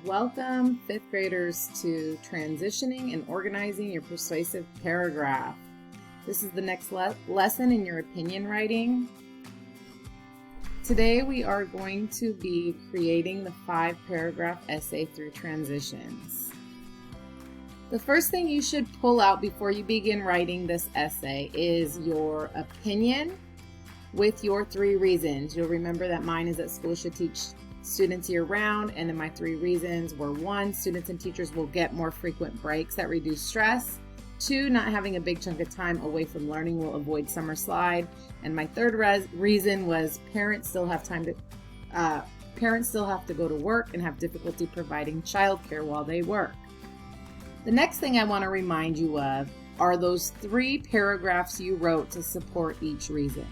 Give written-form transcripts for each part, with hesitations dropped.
Welcome, fifth graders, to transitioning and organizing your persuasive paragraph. This is the next lesson in your opinion writing. Today we are going to be creating the 5-paragraph essay through transitions. The first thing you should pull out before you begin writing this essay is your opinion with your 3 reasons. You'll remember that mine is that school should teach students year-round, and then my 3 reasons were: 1, students and teachers will get more frequent breaks that reduce stress; 2, not having a big chunk of time away from learning will avoid summer slide; and my 3rd reason was parents still have to go to work and have difficulty providing childcare while they work. The next thing I want to remind you of are those 3 paragraphs you wrote to support each reason.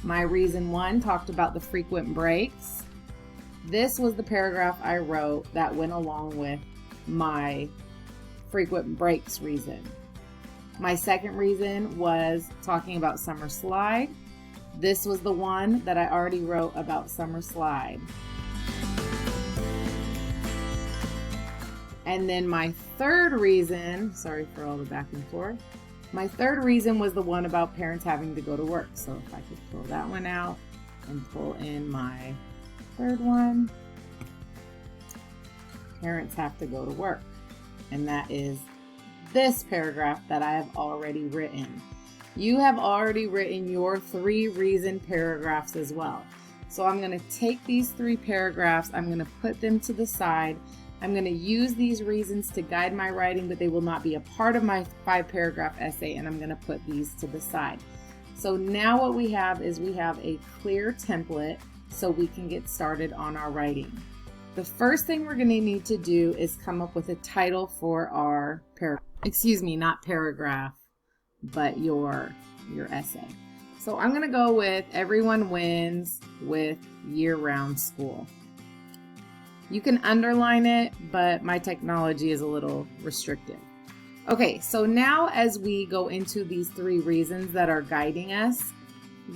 My reason 1 talked about the frequent breaks. This was the paragraph I wrote that went along with my frequent breaks reason. My 2nd reason was talking about summer slide. This was the one that I already wrote about summer slide. And then my 3rd reason, sorry for all the back and forth, my 3rd reason was the one about parents having to go to work. So if I could pull that one out and pull in my 3rd one, parents have to go to work. And that is this paragraph that I have already written. You have already written your 3 reason paragraphs as well. So I'm going to take these 3 paragraphs, I'm going to put them to the side. I'm going to use these reasons to guide my writing, but they will not be a part of my 5-paragraph essay, and I'm going to put these to the side. So now what we have is we have a clear template so we can get started on our writing. The first thing we're going to need to do is come up with a title for our not paragraph, but your essay. So I'm going to go with Everyone Wins with Year-Round School. You can underline it, but my technology is a little restrictive. Okay, so now as we go into these 3 reasons that are guiding us,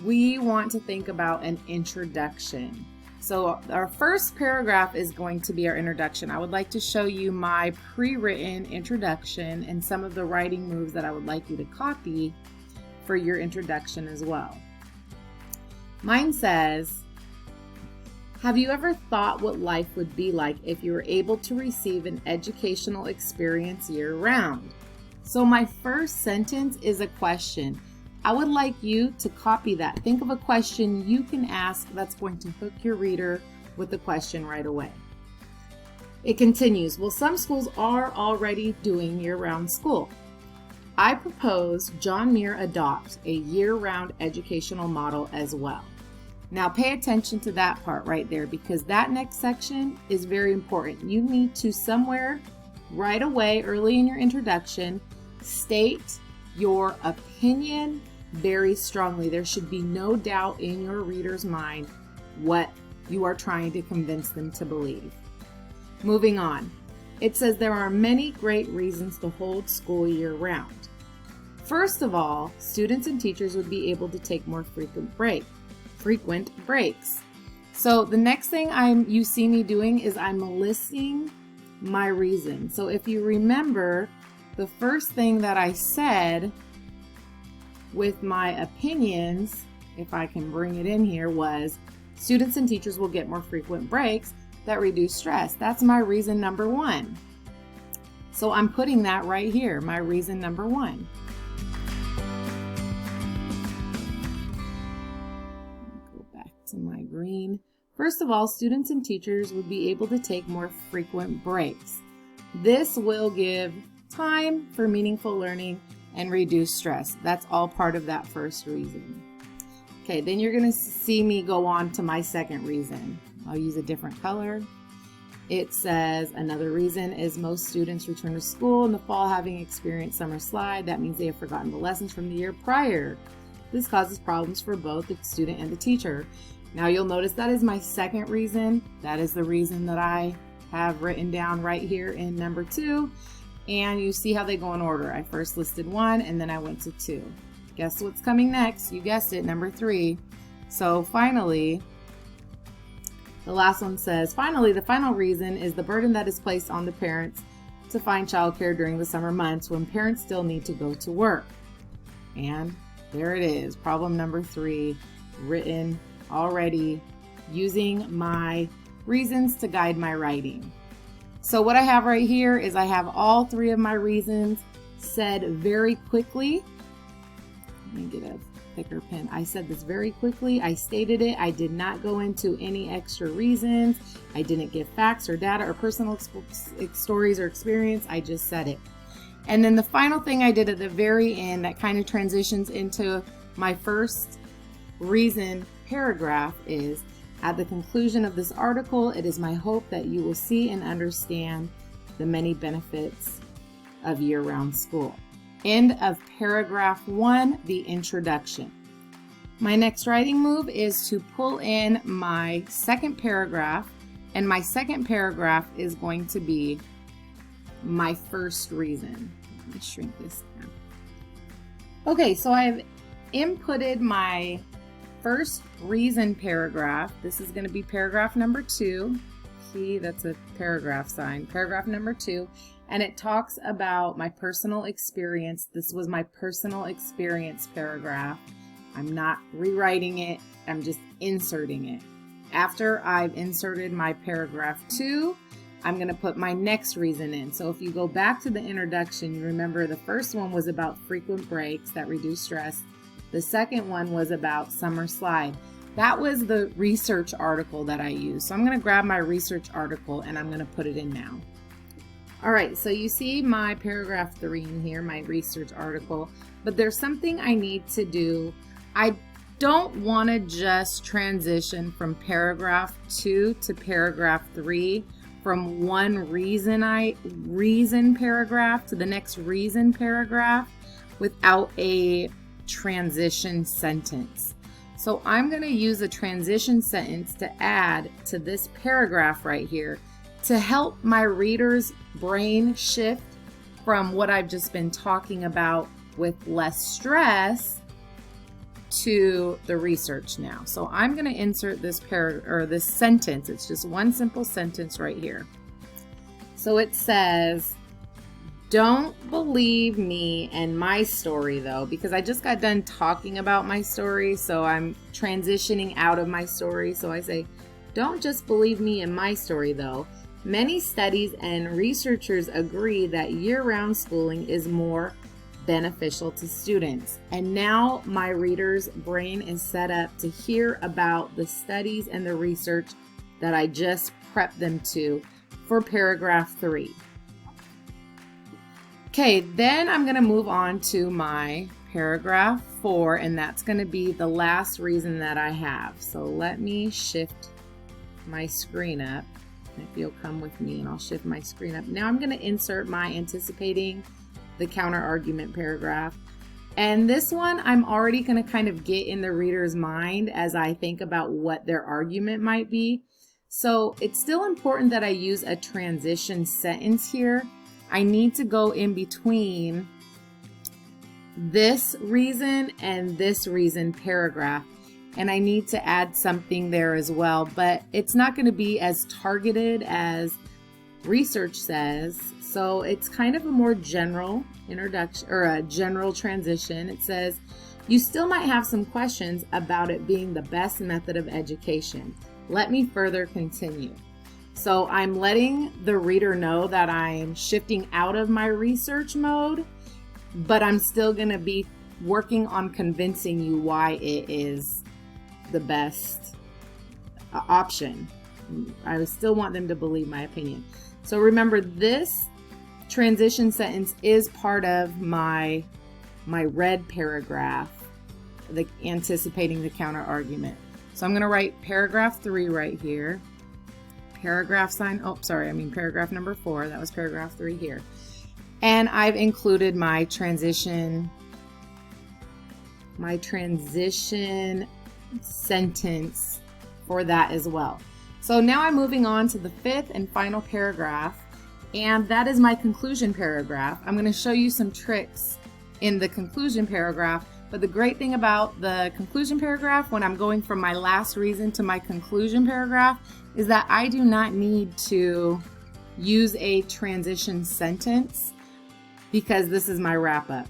we want to think about an introduction. So our first paragraph is going to be our introduction. I would like to show you my pre-written introduction and some of the writing moves that I would like you to copy for your introduction as well. Mine says, have you ever thought what life would be like if you were able to receive an educational experience year-round? So my first sentence is a question. I would like you to copy that. Think of a question you can ask that's going to hook your reader with the question right away. It continues, well, some schools are already doing year-round school. I propose John Muir adopt a year-round educational model as well. Now pay attention to that part right there, because that next section is very important. You need to somewhere right away, early in your introduction, state your opinion very strongly. There should be no doubt in your reader's mind what you are trying to convince them to believe. Moving on. It says there are many great reasons to hold school year-round. First of all, students and teachers would be able to take more frequent breaks. So the next thing you see me doing is I'm listing my reason. So if you remember, the first thing that I said with my opinions, if I can bring it in here, was students and teachers will get more frequent breaks that reduce stress. That's my reason number 1. So I'm putting that right here, my reason number 1. Go back to my green. First of all, students and teachers would be able to take more frequent breaks. This will give time for meaningful learning and reduce stress. That's all part of that first reason. Okay, then you're going to see me go on to my 2nd reason. I'll use a different color. It says another reason is most students return to school in the fall having experienced summer slide. That means they have forgotten the lessons from the year prior. This causes problems for both the student and the teacher. Now you'll notice that is my 2nd reason. That is the reason that I have written down right here in number 2. And you see how they go in order. I first listed 1 and then I went to 2. Guess what's coming next? You guessed it, number 3. So finally, The last one says, finally, the final reason is the burden that is placed on the parents to find childcare during the summer months when parents still need to go to work. And there it is, problem number 3, written already using my reasons to guide my writing. So what I have right here is I have all 3 of my reasons said very quickly. Let me get a thicker pen. I said this very quickly. I stated it. I did not go into any extra reasons. I didn't give facts or data or personal stories or experience. I just said it. And then the final thing I did at the very end that kind of transitions into my first reason paragraph is, at the conclusion of this article, it is my hope that you will see and understand the many benefits of year-round school. End of paragraph 1, the introduction. My next writing move is to pull in my second paragraph, and my second paragraph is going to be my first reason. Let me shrink this down. Okay, so I've inputted my first reason paragraph. This is going to be paragraph number 2. See, that's a paragraph sign. Paragraph number 2. And it talks about my personal experience. This was my personal experience paragraph. I'm not rewriting it. I'm just inserting it. After I've inserted my paragraph 2, I'm going to put my next reason in. So if you go back to the introduction, you remember the first one was about frequent breaks that reduce stress. The second one was about summer slide. That was the research article that I used. So I'm going to grab my research article and I'm going to put it in now. All right, so you see my paragraph 3 in here, my research article, but there's something I need to do. I don't want to just transition from paragraph 2 to paragraph 3 from one reason paragraph to the next reason paragraph without a transition sentence. So I'm going to use a transition sentence to add to this paragraph right here to help my reader's brain shift from what I've just been talking about with less stress to the research now. So I'm going to insert this this sentence. It's just one simple sentence right here. So it says, don't believe me and my story though, because I just got done talking about my story, so I'm transitioning out of my story. So I say, don't just believe me and my story though. Many studies and researchers agree that year-round schooling is more beneficial to students. And now my reader's brain is set up to hear about the studies and the research that I just prepped them to for paragraph 3. Okay, then I'm going to move on to my paragraph 4, and that's going to be the last reason that I have. So let me shift my screen up. If you'll come with me, and I'll shift my screen up. Now I'm going to insert my anticipating the counter argument paragraph. And this one I'm already going to kind of get in the reader's mind as I think about what their argument might be. So it's still important that I use a transition sentence here. I need to go in between this reason and this reason paragraph. And I need to add something there as well, but it's not going to be as targeted as research says. So it's kind of a more general introduction or a general transition. It says, you still might have some questions about it being the best method of education. Let me further continue. So I'm letting the reader know that I'm shifting out of my research mode, but I'm still going to be working on convincing you why it is the best option. I still want them to believe my opinion. So remember, this transition sentence is part of my red paragraph, the anticipating the counter argument. So I'm going to write paragraph 3 right here. Paragraph sign, paragraph number 4. That was paragraph 3 here. And I've included my transition sentence for that as well. So now I'm moving on to the 5th and final paragraph, and that is my conclusion paragraph. I'm going to show you some tricks in the conclusion paragraph, but the great thing about the conclusion paragraph, when I'm going from my last reason to my conclusion paragraph, is that I do not need to use a transition sentence because this is my wrap up.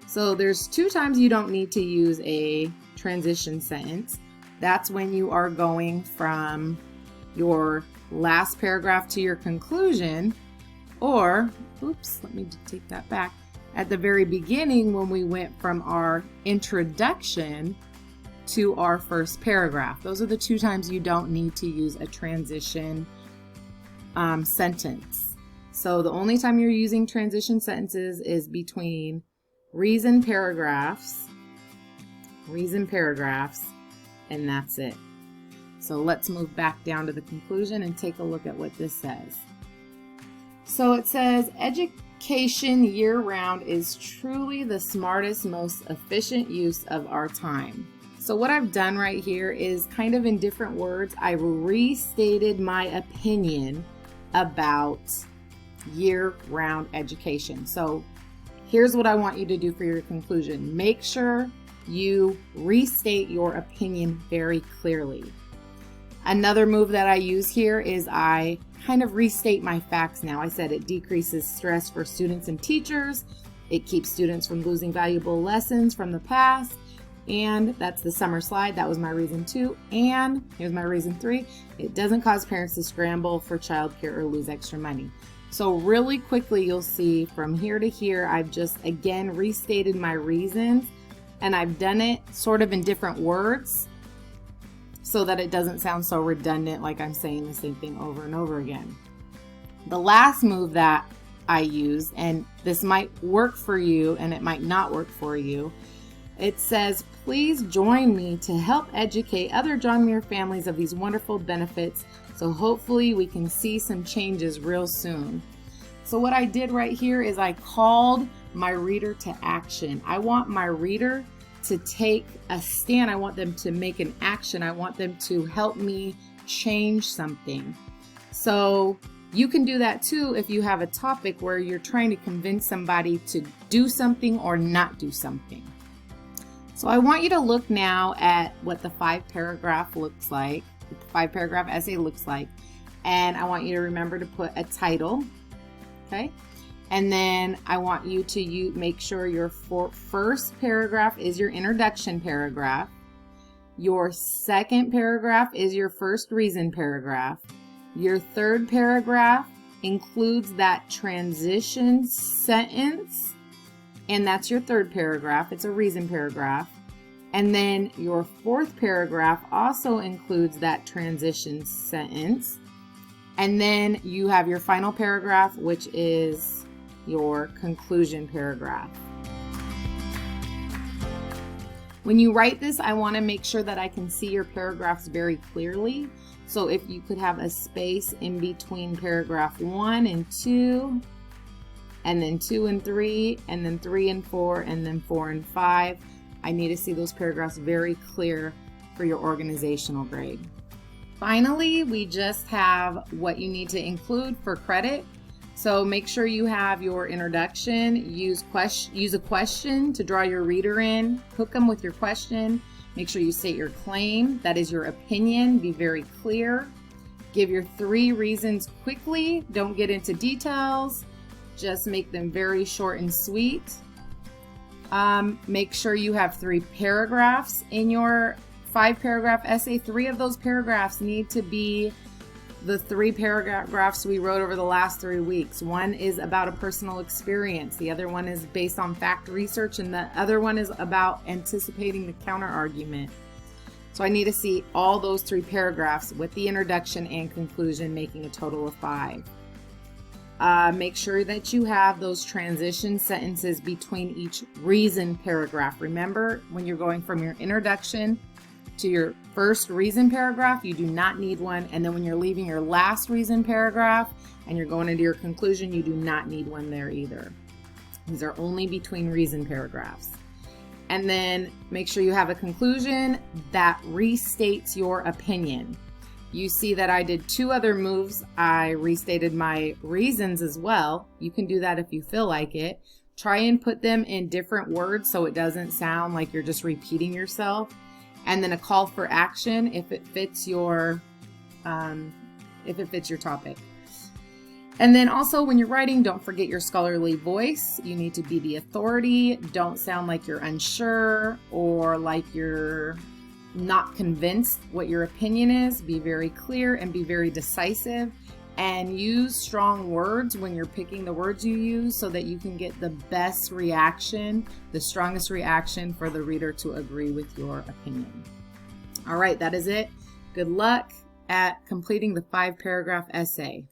So there's 2 times you don't need to use a transition sentence. That's when you are going from your last paragraph to your conclusion, or, oops, let me take that back. At the very beginning, when we went from our introduction to our first paragraph. Those are the 2 times you don't need to use a transition sentence. So the only time you're using transition sentences is between reason paragraphs, and that's it. So let's move back down to the conclusion and take a look at what this says. So it says, education year-round is truly the smartest, most efficient use of our time. So what I've done right here is kind of in different words, I've restated my opinion about year-round education. So here's what I want you to do for your conclusion. Make sure you restate your opinion very clearly. Another move that I use here is I kind of restate my facts now. I said it decreases stress for students and teachers. It keeps students from losing valuable lessons from the past. And that's the summer slide. That was my reason 2. And here's my reason 3. It doesn't cause parents to scramble for childcare or lose extra money. So really quickly, you'll see from here to here, I've just again restated my reasons, and I've done it sort of in different words so that it doesn't sound so redundant, like I'm saying the same thing over and over again. The last move that I use, and this might work for you and it might not work for you, it says, please join me to help educate other John Muir families of these wonderful benefits, so hopefully we can see some changes real soon. So what I did right here is I called my reader to action. I want my reader to take a stand. I want them to make an action. I want them to help me change something. So you can do that too if you have a topic where you're trying to convince somebody to do something or not do something. So I want you to look now at what the 5-paragraph looks like, what the 5-paragraph essay looks like, and I want you to remember to put a title, okay? And then I want you to make sure your first paragraph is your introduction paragraph. Your second paragraph is your first reason paragraph. Your third paragraph includes that transition sentence, and that's your third paragraph. It's a reason paragraph. And then your fourth paragraph also includes that transition sentence. And then you have your final paragraph, which is your conclusion paragraph. When you write this, I want to make sure that I can see your paragraphs very clearly. So if you could have a space in between paragraph 1 and 2, and then 2 and 3, and then 3 and 4, and then 4 and 5. I need to see those paragraphs very clear for your organizational grade. Finally, we just have what you need to include for credit. So make sure you have your introduction, use a question to draw your reader in, hook them with your question. Make sure you state your claim, that is your opinion, be very clear. Give your 3 reasons quickly, don't get into details. Just make them very short and sweet. Make sure you have 3 paragraphs in your 5-paragraph essay. 3 of those paragraphs need to be the 3 paragraphs we wrote over the last 3 weeks. One is about a personal experience. The other one is based on fact research, and the other one is about anticipating the counter argument. So I need to see all those 3 paragraphs with the introduction and conclusion, making a total of 5. Make sure that you have those transition sentences between each reason paragraph. Remember, when you're going from your introduction to your first reason paragraph, you do not need one. And then when you're leaving your last reason paragraph and you're going into your conclusion, you do not need one there either. These are only between reason paragraphs. And then make sure you have a conclusion that restates your opinion. You see that I did 2 other moves. I restated my reasons as well. You can do that if you feel like it. Try and put them in different words so it doesn't sound like you're just repeating yourself. And then a call for action if it fits your if it fits your topic. And then also when you're writing, don't forget your scholarly voice. You need to be the authority. Don't sound like you're unsure or like you're not convinced what your opinion is. Be very clear and be very decisive, and use strong words when you're picking the words you use so that you can get the best reaction, the strongest reaction for the reader to agree with your opinion. All right, that is it. Good luck at completing the 5-paragraph essay.